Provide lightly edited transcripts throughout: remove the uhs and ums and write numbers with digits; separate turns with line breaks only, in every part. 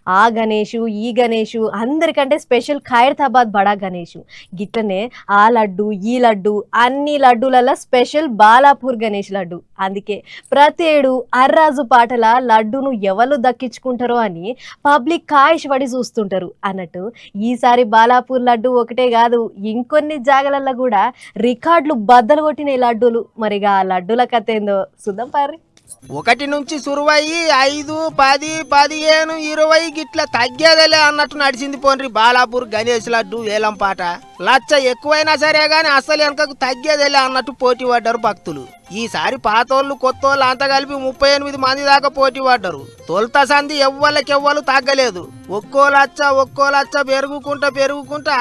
ఆ గణేషు ఈ గణేషు అందరికంటే స్పెషల్ ఖైరతాబాద్ బడా గణేషు గిట్లనే ఆ లడ్డు ఈ లడ్డు అన్ని లడ్డూలలో స్పెషల్ బాలాపూర్ గణేష్ లడ్డు. అందుకే ప్రతి ఏడు అర్రాజు పాటల లడ్డును ఎవరు దక్కించుకుంటారో అని పబ్లిక్ కాయిష్ పడి చూస్తుంటారు అన్నట్టు. ఈసారి బాలాపూర్ లడ్డు ఒకటే కాదు, ఇంకొన్ని జాగలల్లో కూడా రికార్డులు బద్దలు కొట్టిన ఈ లడ్డూలు. మరిగా ఆ లడ్డూల కథ ఏందో చూద్దాం పారి.
1 నుంచి సురువయ్యి 5, 10, 15, 20 గిట్ల తగ్గేదేలే అన్నట్టు నడిచింది పోన్రి బాలాపూర్ గణేష్ లడ్డు వేలం పాట. లచ్చ ఎక్కువైనా సరే గాని అసలు వెనకకు తగ్గేదేలే అన్నట్టు పోటీ పడ్డారు భక్తులు. ఈసారి పాతోళ్ళు కొత్తోళ్ళు అంతా కలిపి 38 మంది దాకా పోటీ పడ్డారు. తొలుత సంధి ఎవ్వలకెవ్వలు తగ్గలేదు. ఒక్కో లచ్చ పెరుగుకుంటా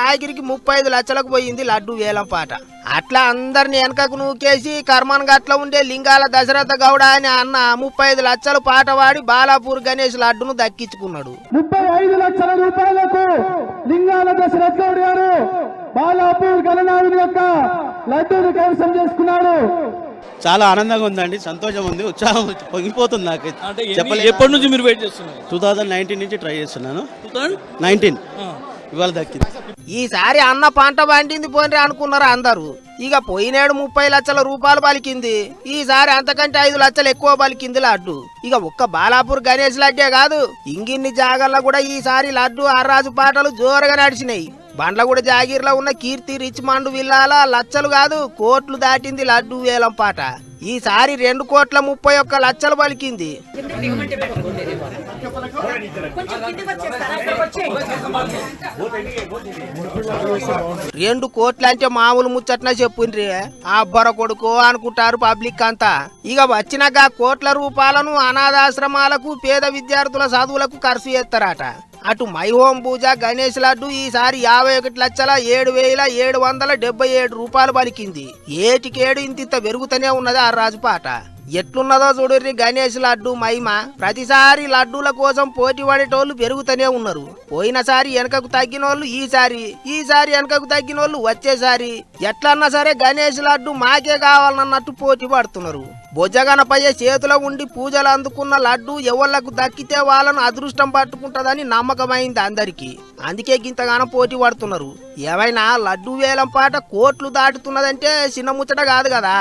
ఆఖరికి 35 లక్షలకు పోయింది లడ్డు వేలం పాట. అట్లా అందరిని వెనకకు నూకేసి కర్మన్ గట్ల ఉండే లింగాల దశరథ గౌడ అని అన్న 35 లక్షలు పాట వాడి బాలాపూర్ గణేష్ లడ్డును దక్కించుకున్నాడు.
35 లక్షల రూపాయలకు లింగాల దశరథ గౌడ గారు బాలాపూర్ గణనాథుని యొక్క లడ్డూను కైవసం చేసుకున్నాడు.
చాలా ఆనందంగా ఉందండి, సంతోషం ఉంది, ఉత్సాహం పొంగిపోతుంది నాకు.
ఎప్పటి నుంచి మీరు వెయిట్ చేస్తున్నారు?
2019 నుంచి ట్రై చేస్తున్నాను. 2019 ఇవాళ దక్కింది.
ఈసారి అన్న పంట పండింది పోన్రి అనుకున్నారు అందరూ. ఇక పోయినేడు 30 లక్షల రూపాయలు పలికింది. ఈసారి అంతకంటే 5 లక్షలు ఎక్కువ పలికింది లడ్డు. ఇక ఒక్క బాలాపూర్ గణేష్ లడ్డే కాదు, ఇంగిన్ని జాగల్లో కూడా ఈసారి లడ్డు అర్రాజు పాటలు జోరుగా నడిచినాయి. బండ్లగూడ జాగీర్లో ఉన్న కీర్తి రిచ్మండ్ విల్లాల లక్షలు కాదు కోట్లు దాటింది లడ్డు వేలం పాట. ఈసారి 2,31,00,000 పలికింది. 2 కోట్లు అంటే మామూలు ముచ్చట్న చెప్పుండ్రి అబ్బర కొడుకో అనుకుంటారు పబ్లిక్ అంతా. ఇక వచ్చినాక కోట్ల రూపాయలను అనాథాశ్రమాలకు పేద విద్యార్థుల చదువులకు ఖర్చు చేస్తారట. అటు మై హోమ్ పూజ గణేష్ లడ్డు ఈసారి 51,07,777 రూపాయలు పలికింది. ఏటికేడు ఇంత పెరుగుతూనే ఉన్నది ఆ రాజు పాట. ఎట్లున్నదో చూడుర్రి గణేష్ లడ్డు మహిమ. ప్రతిసారి లడ్డూల కోసం పోటీ పడేటోళ్ళు పెరుగుతూనే ఉన్నారు. పోయినసారి వెనకకు తగ్గినోళ్ళు ఈసారి వెనకకు తగ్గినోళ్ళు వచ్చేసారి ఎట్లన్నా సరే గణేష్ లడ్డు మాకే కావాలన్నట్టు పోటీ పడుతున్నారు. బొజ్జగనపయ్య చేతిలో ఉండి పూజలు అందుకున్న లడ్డు ఎవళ్లకు దక్కితే వాళ్ళను అదృష్టం పట్టుకుంటదని నమ్మకమైంది అందరికి. అందుకే గింతగానో పోటీ పడుతున్నారు. ఏమైనా లడ్డు వేలం పాట కోట్లు దాటుతున్నదంటే చిన్న ముచ్చట కాదు కదా.